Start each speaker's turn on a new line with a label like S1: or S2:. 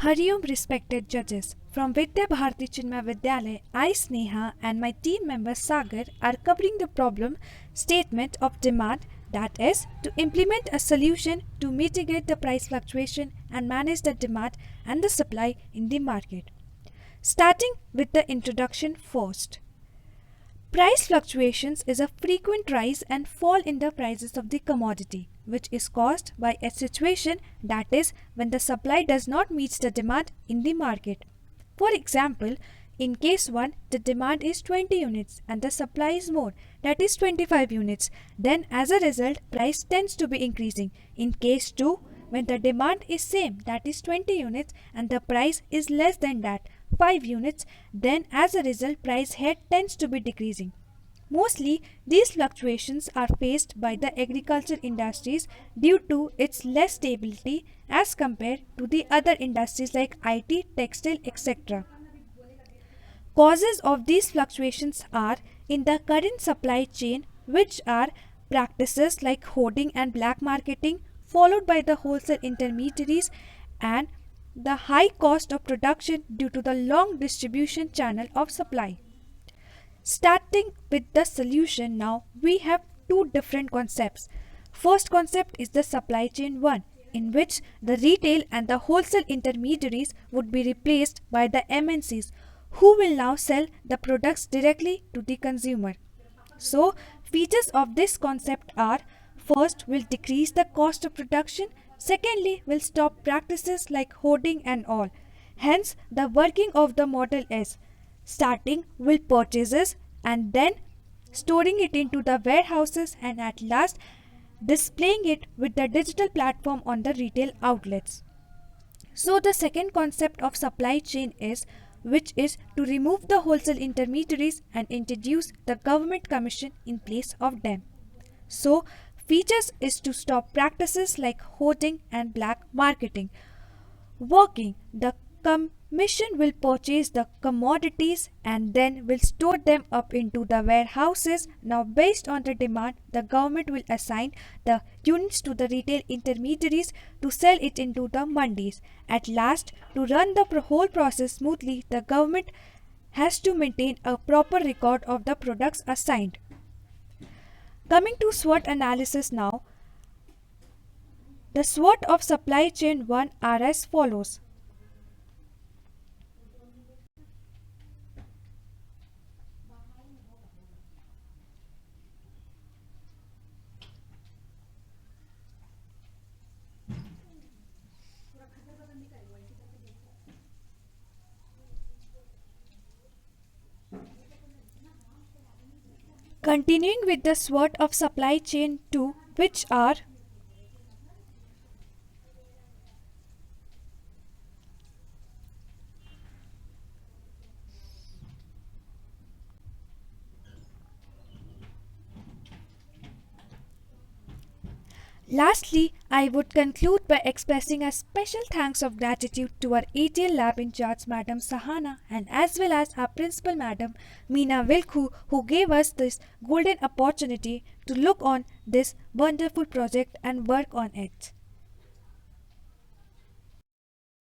S1: Hariom, respected judges. From Vidya Bharati Chinmay Vidyalaya, I, Sneha, and my team member Sagar are covering the problem statement of demand, that is, to implement a solution to mitigate the price fluctuation and manage the demand and the supply in the market. Starting with the introduction first. Price fluctuations is a frequent rise and fall in the prices of the commodity, which is caused by a situation, that is, when the supply does not meet the demand in the market. For example, in case 1, the demand is 20 units and the supply is more, that is 25 units. Then as a result, price tends to be increasing. In case 2, when the demand is same, that is 20 units, and the price is less than that, 5 units, then as a result price head tends to be decreasing. Mostly, these fluctuations are faced by the agriculture industries due to its less stability as compared to the other industries like IT, textile, etc. Causes of these fluctuations are in the current supply chain, which are practices like hoarding and black marketing, followed by the wholesale intermediaries, and the high cost of production due to the long distribution channel of supply. Starting with the solution now, we have two different concepts. First concept is the supply chain one, in which the retail and the wholesale intermediaries would be replaced by the MNCs, who will now sell the products directly to the consumer. So, features of this concept are: first, will decrease the cost of production; secondly, will stop practices like hoarding and all. Hence, the working of the model is starting with purchases and then storing it into the warehouses, and at last displaying it with the digital platform on the retail outlets. So the second concept of supply chain is, which is to remove the wholesale intermediaries and introduce the government commission in place of them. So features is to stop practices like hoarding and black marketing. Working, the commission will purchase the commodities and then will store them up into the warehouses. Now based on the demand, the government will assign the units to the retail intermediaries to sell it into the mandis. At last, to run the whole process smoothly, the government has to maintain a proper record of the products assigned. Coming to SWOT analysis now, the SWOT of supply chain 1 are as follows. Continuing with the SWOT of supply chain 2, which are: lastly, I would conclude by expressing a special thanks of gratitude to our ATL lab in charge, Madam Sahana, and as well as our principal, Madam Meena Vilkhu, who gave us this golden opportunity to look on this wonderful project and work on it.